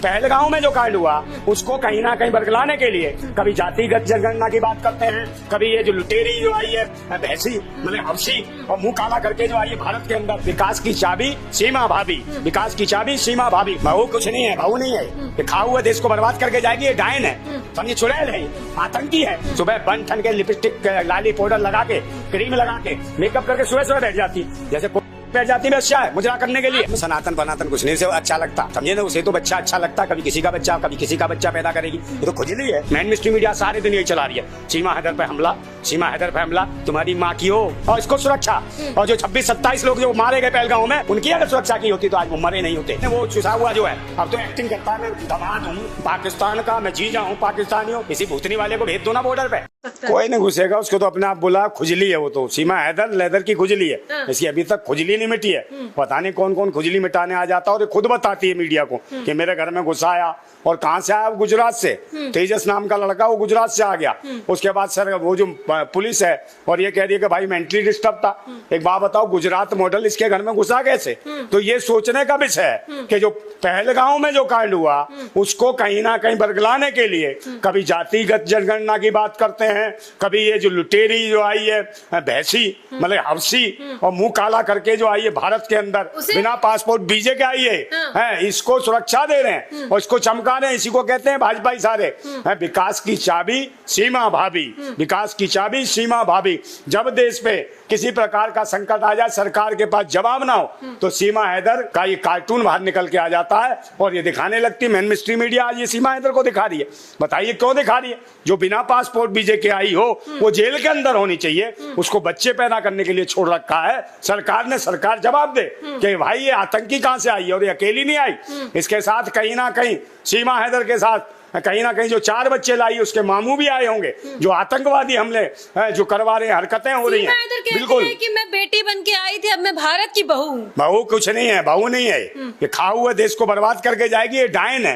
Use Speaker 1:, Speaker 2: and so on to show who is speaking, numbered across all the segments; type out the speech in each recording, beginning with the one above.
Speaker 1: पहलगांव में जो कांड हुआ उसको कहीं ना कहीं बरगलाने के लिए कभी जातिगत जनगणना की बात करते हैं, कभी ये जो लुटेरी जो आई है भैंसी मतलब हवसी और मुंह काला करके जो आई है भारत के अंदर। विकास की चाबी सीमा भाभी, विकास की चाबी सीमा भाभी। बहू कुछ नहीं है, बहू नहीं है, ये खा हुआ देश को बर्बाद करके जाएगी। ये डायन है, समझिए, चुड़ैल है, आतंकी है। सुबह बन ठन के लिपस्टिक लाली पाउडर लगा के क्रीम लगा के मेकअप करके सुबह सुबह बैठ जाती जैसे बैठ जाती है अच्छा है मुजरा करने के लिए। सनातन बनातन कुछ नहीं से अच्छा लगता, समझे ना। उसे तो बच्चा अच्छा लगता, कभी किसी का बच्चा कभी किसी का बच्चा पैदा करेगी। ये तो खुजली है। मेन स्ट्रीम मीडिया सारे दिन यही चला रही है, सीमा हैदर पे हमला, सीमा हैदर पे हमला, तुम्हारी माँ की हो और इसको सुरक्षा। और जो 26-27 लोग जो मारे गए पहलगांव में, उनकी अगर सुरक्षा की होती तो आज वो मरे नहीं होते। वो चुसा हुआ जो है अब तो एक्टिंग करता है, मैं दमाद हूँ पाकिस्तान का, मैं जीजा हूँ पाकिस्तानी हूँ। किसी भूतनी वाले को भेज दो ना बॉर्डर पे, कोई नहीं घुसेगा। उसको तो अपने आप बोला खुजली है, वो तो सीमा हैदर लेदर की खुजली है। इसकी अभी तक खुजली नहीं मिटी है। पता नहीं कौन कौन खुजली मिटाने आ जाता है। और खुद बताती है मीडिया को कि मेरे घर में घुसा आया। और कहां से आया? गुजरात से। तेजस नाम का लड़का वो गुजरात से आ गया। उसके बाद सर वो जो पुलिस है और ये कह रही है कि भाई मेंटली डिस्टर्ब था। एक बात बताओ, गुजरात मॉडल इसके घर में घुसा कैसे? तो ये सोचने का विषय है कि जो पहलगांव में जो कांड हुआ उसको कहीं ना कहीं बरगलाने के लिए कभी जातिगत जनगणना की बात करते हैं, कभी ये जो लुटेरी जो आई है भैंसी मतलब हवसी और मुंह काला करके जो आई है भारत के अंदर बिना पासपोर्ट वीजे के आई है, इसको सुरक्षा दे रहे हैं और इसको चमका रहे हैं। इसी को कहते हैं भाजपा सारे विकास की चाबी सीमा भाभी, विकास की चाबी सीमा भाभी। जब देश पे किसी प्रकार का संकट आ जाए, सरकार के पास जवाब ना हो, तो सीमा हैदर का ये कार्टून बाहर निकल के आ जाता है और ये दिखाने लगती है। मेन स्ट्रीम मीडिया आज ये सीमा हैदर को दिखा रही है। बताइए क्यों दिखा रही है? जो बिना पासपोर्ट वीजे के आई हो वो जेल के अंदर होनी चाहिए, उसको बच्चे पैदा करने के लिए छोड़ रखा है सरकार ने। सरकार जवाब दे कि भाई ये आतंकी कहां से आई है और ये अकेली नहीं आई। इसके साथ कहीं ना कहीं सीमा हैदर के साथ कहीं ना कहीं जो 4 बच्चे लाई उसके मामू भी आए होंगे, जो आतंकवादी हमले जो करवा रहे हैं, हरकतें हो रही हैं।
Speaker 2: बिल्कुल कि मैं बेटी बन के आई थी, अब मैं भारत की बहू हूँ।
Speaker 1: बहू कुछ नहीं है, बहू नहीं है, ये खा हुआ देश को बर्बाद करके जाएगी। ये डायन है,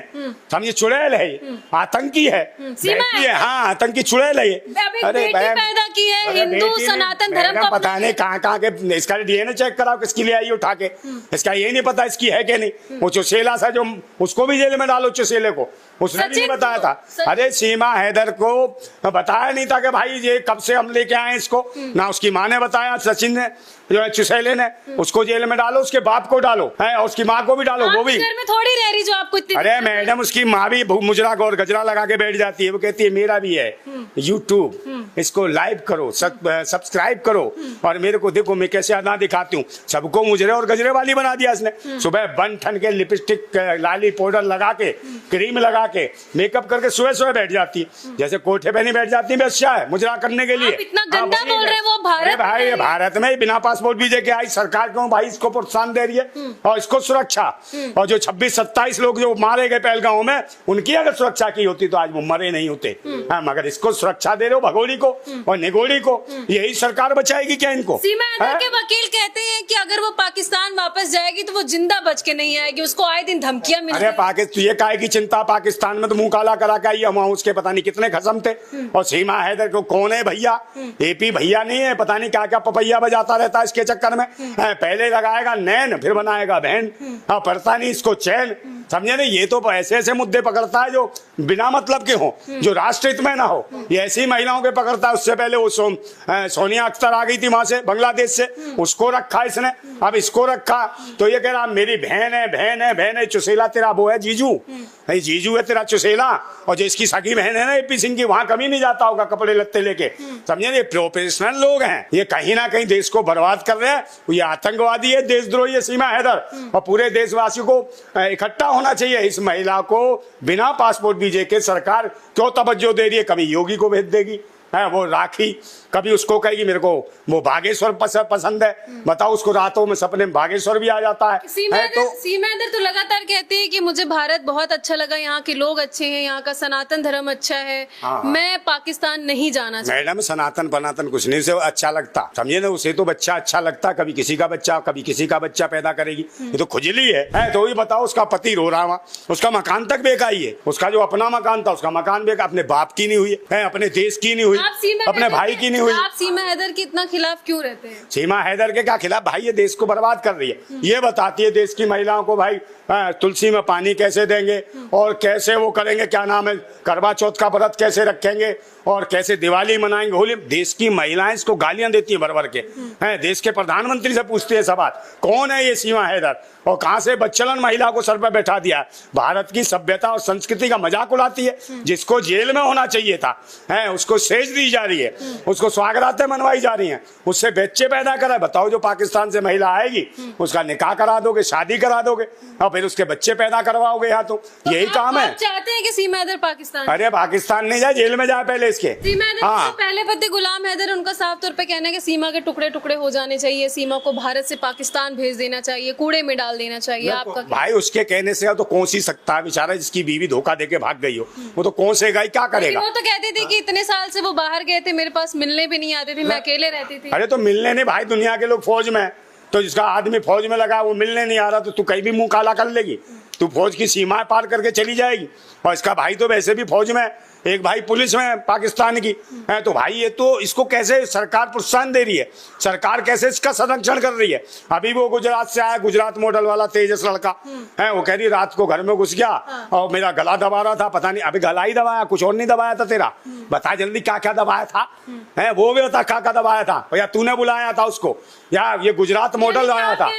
Speaker 1: समझिए, चुड़ैल है, आतंकी है, हाँ आतंकी चुड़ैल है।
Speaker 2: अरे पैदा की है हिंदू सनातन धर्म का,
Speaker 1: पता नहीं कहाँ के। इसका डीएनए चेक कराओ किसकी ले आई उठा के। इसका ये नहीं पता इसकी है कि नहीं। वो चुसेला सा जो उसको भी जेल में डालो, चुसेले को, उसने भी नहीं बताया था। अरे सीमा हैदर को बताया नहीं था कि भाई ये कब से हम लेके आए इसको, ना उसकी माँ ने बताया, सचिन ने जो है चुसेले ने। उसको जेल में डालो, उसके बाप को डालो है और उसकी माँ को भी डालो। वो भी
Speaker 2: घर में थोड़ी रह रही जो आपको इतनी।
Speaker 1: अरे मैडम, उसकी माँ भी मुजरा और गजरा लगा के बैठ जाती है। वो कहती है मेरा भी है यूट्यूब, इसको लाइव करो, सब्सक्राइब करो और मेरे को देखो मैं कैसे अदा दिखाती हूँ। सबको मुजरे और गजरे वाली बना दिया इसने। सुबह बन ठन के लिपस्टिक लाली पाउडर लगा के क्रीम लगा के मेकअप करके सुबह सुबह बैठ जाती है जैसे कोठे पे नहीं बैठ जाती है अच्छा है मुजरा करने के लिए।
Speaker 2: इतना गंदा बोल रहे हैं वो भारत
Speaker 1: भाई, भारत में बिना पासपोर्ट वीजे के आई सरकार क्यों भाई इसको प्रोत्साहन दे रही है और इसको सुरक्षा। और जो 26-27 लोग जो मारे गए पहलगांव में, उनकी अगर सुरक्षा की होती तो आज वो मरे नहीं होते। मगर इसको सुरक्षा दे रहे हो भगोड़ी को और निगोड़ी को। यही सरकार बचाएगी क्या इनको?
Speaker 2: सीमा हैदर के वकील कहते हैं कि अगर वो पाकिस्तान वापस जाएगी तो वो जिंदा बच के नहीं आएगी, उसको आए दिन धमकियां मिल रही हैं।
Speaker 1: अरे पाकिस्तान ये काहे की चिंता, पाकिस्तान में तो मुंह काला करा के आई है, वहां उसके पता नहीं कितने खसम थे। और सीमा हैदर को कौन है भैया? एपी भैया नहीं है, पता नहीं क्या क्या पपैया बजाता रहता है इसके चक्कर में। पहले लगाएगा नैन फिर बनाएगा बहन, पड़ता नहीं इसको चैन, समझे नहीं। ये तो ऐसे ऐसे मुद्दे पकड़ता है जो बिना मतलब के हो, जो राष्ट्र हित में ना हो, ये ऐसी महिलाओं के पकड़ता है। उससे पहले वो सोनिया अख्तर आ गई थी वहां से बांग्लादेश से, उसको रखा इसने, अब इसको रखा। तो ये कह रहा मेरी बहन है, बहन है, बहन है। चुसेला तेरा वो है जीजू, नहीं जीजू है तेरा चुसेला। और जो इसकी सगी बहन है ना एपी सिंह की, वहां कभी नहीं जाता होगा कपड़े लत्ते लेके, समझे। ये प्रोफेशनल लोग हैं, ये कहीं ना कहीं देश को बर्बाद कर रहे हैं। ये आतंकवादी है, देशद्रोही है सीमा हैदर। और पूरे देशवासियों को इकट्ठा होना चाहिए। इस महिला को बिना पासपोर्ट वीजे के सरकार क्यों तवज्जो दे रही है? कभी योगी को भेज देगी है वो राखी, कभी उसको कहेगी मेरे को वो बागेश्वर पसंद है, बताओ उसको रातों में सपने में बागेश्वर भी आ जाता है।
Speaker 2: सीमा हैदर तो लगातार कहती है कि मुझे भारत बहुत अच्छा लगा, यहाँ के लोग अच्छे हैं, यहाँ का सनातन धर्म अच्छा है, मैं पाकिस्तान नहीं जाना चाहती।
Speaker 1: मैडम, सनातन पनातन कुछ नहीं से अच्छा लगता, समझे ना। उसे तो बच्चा अच्छा लगता, कभी किसी का बच्चा कभी किसी का बच्चा पैदा करेगी। ये तो खुजली है। तो ये बताओ, उसका पति रो रहा वहाँ, उसका मकान तक बेका ही है। उसका जो अपना मकान था उसका मकान बेका, अपने बाप की नहीं हुई है, अपने देश की नहीं हुई। हुई,
Speaker 2: आप सीमा
Speaker 1: अपने
Speaker 2: हैदर
Speaker 1: भाई की नहीं हुई।
Speaker 2: आप सीमा हैदर के इतना खिलाफ क्यों रहते हैं?
Speaker 1: सीमा हैदर के क्या खिलाफ? भाई ये देश को बर्बाद कर रही है। ये बताती है देश की महिलाओं को भाई तुलसी में पानी कैसे देंगे और कैसे वो करेंगे, क्या नाम है, करवा चौथ का व्रत कैसे रखेंगे और कैसे दिवाली मनाएंगे, होली। देश की महिलाएं इसको गालियां देती हैं भर के, हैं देश के प्रधानमंत्री से पूछती है सवाल, कौन है ये सीमा हैदर और कहां से बच्चलन महिला को सर पर बैठा दिया? भारत की सभ्यता और संस्कृति का मजाक उड़ाती है। जिसको जेल में होना चाहिए था, है उसको सेज दी जा रही है, उसको स्वागरातें मनवाई जा रही हैं, उससे बच्चे पैदा करा। बताओ जो पाकिस्तान से महिला आएगी उसका निकाह करा दोगे, शादी करा दोगे और फिर उसके बच्चे पैदा करवाओगे। यहाँ तो यही काम है।
Speaker 2: चाहते हैं कि सीमा हैदर पाकिस्तान,
Speaker 1: अरे पाकिस्तान नहीं जाए, जेल में जाए पहले इसके।
Speaker 2: सीमा हैदर पहले पति गुलाम हैदर, उनका साफ तौर पे कहना है कि सीमा के टुकड़े टुकड़े हो जाने चाहिए, सीमा को भारत से पाकिस्तान भेज देना चाहिए, कूड़े में डाल देना चाहिए। आपका
Speaker 1: भाई उसके कहने से तो कौन सी सकता है बेचारा, जिसकी बीवी धोखा देके भाग गई हो, वो तो कौन से गई, क्या करेगा?
Speaker 2: वो तो कहती थी कि इतने साल से वो बाहर गए थे, मेरे पास मिलने भी नहीं आते थे, मैं अकेले रहती थी।
Speaker 1: अरे तो मिलने नहीं भाई, दुनिया के लोग फौज में, तो जिसका आदमी फौज में लगा वो मिलने नहीं आ रहा तो तू कहीं भी मुंह काला कर लेगी, तू फौज की सीमाएं पार करके चली जाएगी। और इसका भाई तो वैसे भी फौज में, एक भाई पुलिस में है पाकिस्तान की है। तो भाई ये तो इसको कैसे सरकार प्रोत्साहन दे रही है, सरकार कैसे इसका संरक्षण कर रही है? अभी वो गुजरात से आया, गुजरात मॉडल वाला तेजस लड़का है, वो कह रही रात को घर में घुस गया और मेरा गला दबा रहा था, पता नहीं अभी गला ही दबाया, कुछ और नहीं दबाया था तेरा, बता जल्दी क्या क्या दबाया था, है वो भी बता क्या क्या दबाया था, या तूने बुलाया था उसको, या ये गुजरात मॉडल आया था?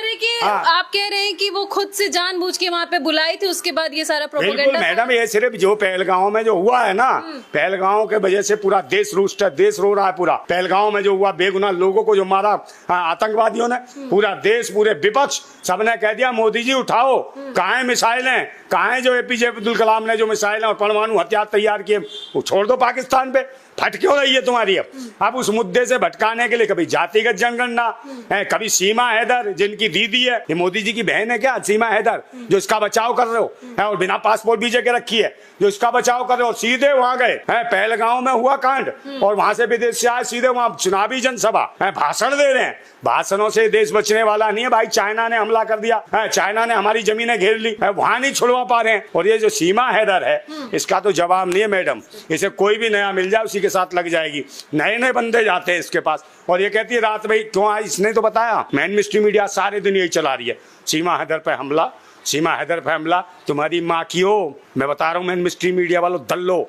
Speaker 2: आप कह रहे हैं कि वो खुद से जानबूझ के वहाँ पे बुलाई थी, उसके बाद ये सारा
Speaker 1: बिल्कुल
Speaker 2: प्रोपेगेंडा।
Speaker 1: मैडम, ये सिर्फ जो पहलगांव में जो हुआ है ना, पहलगांव के वजह से पूरा देश रुष्ट है, देश रो रहा है पूरा। पहलगांव में जो हुआ, बेगुनाह लोगों को जो मारा आतंकवादियों ने, पूरा देश, पूरे विपक्ष सबने कह दिया मोदी जी उठाओ, कहाँ मिसाइलें, कहाँ जो एपीजे अब्दुल कलाम ने जो मिसाइलें और परमाणु हथियार तैयार किए, वो छोड़ दो पाकिस्तान पे। फट क्यों रही है तुम्हारी? अब उस मुद्दे से भटकाने के लिए कभी जातिगत जनगणना है, कभी सीमा हैदर जिनकी दीदी है, ये मोदी जी की बहन है क्या सीमा हैदर, जो इसका बचाव कर रहे हो है, और बिना पासपोर्ट वीजे के रखी है, जो इसका बचाव कर रहे हो। सीधे वहां गए हैं, पहलगांव में हुआ कांड और वहां से विदेश से आए, सीधे वहां चुनावी जनसभा है, भाषण दे रहे हैं। भाषणों से देश बचने वाला नहीं है भाई। चाइना ने हमला कर दिया है, चाइना ने हमारी जमीनें घेर ली है, वहां नहीं छुड़वा पा रहे हैं। और ये जो सीमा हैदर है, इसका तो जवाब नहीं है मैडम। इसे कोई भी नया मिल जाए उसी के साथ लग जाएगी, नए नए बंदे जाते हैं इसके पास। और ये कहती है रात में क्यों आई, इसने तो बताया, मेन स्ट्रीम मीडिया सारे दिन यही चला रही है, सीमा हैदर पे हमला, सीमा हैदर पे हमला। तुम्हारी माँ की हो, मैं बता रहा हूँ मेन स्ट्रीम मीडिया वालों, दल्लो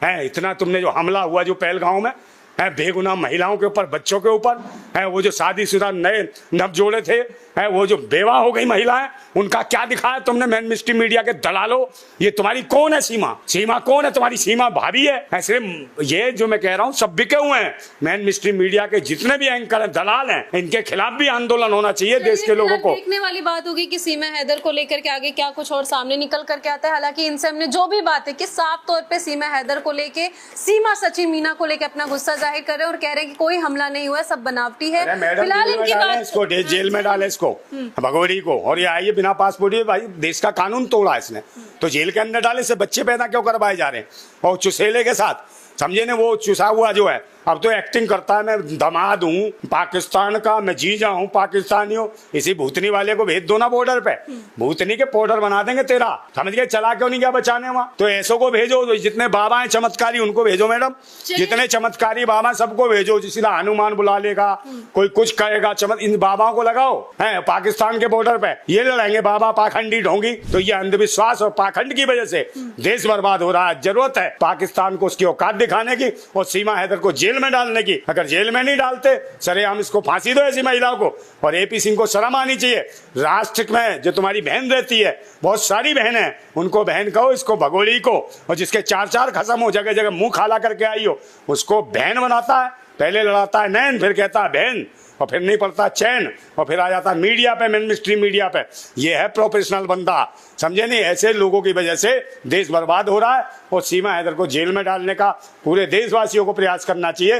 Speaker 1: है, इतना तुमने जो हमला हुआ जो पहलगांव में है, बेगुनाह महिलाओं के ऊपर, बच्चों के ऊपर है, वो जो शादीशुदा नए नवजोड़े थे है, वो जो बेवा हो गई महिलाएं, उनका क्या दिखाया तुमने मेन स्ट्रीम मीडिया के दलालो? ये तुम्हारी कौन है सीमा? सीमा कौन है तुम्हारी? सीमा भाभी है? ऐसे ये जो मैं कह रहा हूँ सब बिके हुए हैं। मेन स्ट्रीम मीडिया के जितने भी एंकर हैं, दलाल हैं, इनके खिलाफ भी आंदोलन होना चाहिए देश के लोगों को।
Speaker 2: देखने वाली बात होगी कि सीमा हैदर को लेकर के आगे क्या कुछ और सामने निकल करके आता है। हालांकि इनसे हमने जो भी बात है कि साफ तौर पे सीमा हैदर को लेके, सीमा सची मीना को लेकर अपना गुस्सा जाहिर कर रहे हैं और कह रहे हैं कि कोई हमला नहीं हुआ, सब बनावटी है। फिलहाल इनकी बात,
Speaker 1: इसको जेल में डाले, इसको भगोरी को, और ये आई है बिना पासपोर्ट, भाई देश का कानून तोड़ा इसने, तो जेल के अंदर डाले। से बच्चे पैदा क्यों करवाए जा रहे हैं? और चुसेले के साथ, समझे ना, वो चुसा हुआ जो है, अब तो एक्टिंग करता है, मैं दामाद हूँ पाकिस्तान का, मैं जीजा हूँ पाकिस्तानी हूँ। इसी भूतनी वाले को भेज दो ना बॉर्डर पे, भूतनी के पाउडर बना देंगे तेरा, समझ गए? चला क्यों नहीं गया बचाने वहाँ? तो ऐसों को भेजो, जितने बाबा हैं चमत्कारी उनको भेजो मैडम, जितने चमत्कारी बाबा सबको भेजो। सीधा हनुमान बुला लेगा, कोई कुछ कहेगा, इन बाबाओं को लगाओ है पाकिस्तान के बॉर्डर पे, ये लड़ेंगे बाबा पाखंडी ढोंगी। तो ये अंधविश्वास और पाखंड की वजह से देश बर्बाद हो रहा है। जरूरत है पाकिस्तान को उसकी औकात दिखाने की और सीमा हैदर को जेल में डालने की। अगर जेल में नहीं डालते, सरेआम इसको फांसी दो ऐसी महिलाओं को। और एपी सिंह को शर्म आनी चाहिए। राष्ट्र में जो तुम्हारी बहन रहती है, बहुत सारी बहन है, उनको बहन कहो, इसको भगोड़ी को, और जिसके चार चार खसम हो, जगह जगह मुंह खाला करके आई हो, उसको बहन बनाता है। पहले लड़ाता है नैन, फिर कहता है बहन, और फिर नहीं पड़ता चैन, और फिर आ जाता मीडिया पे, मेन स्ट्रीम मीडिया पे। ये है प्रोफेशनल बंदा, समझे नहीं? ऐसे लोगों की वजह से देश बर्बाद हो रहा है और सीमा हैदर को जेल में डालने का पूरे देशवासियों को प्रयास करना चाहिए।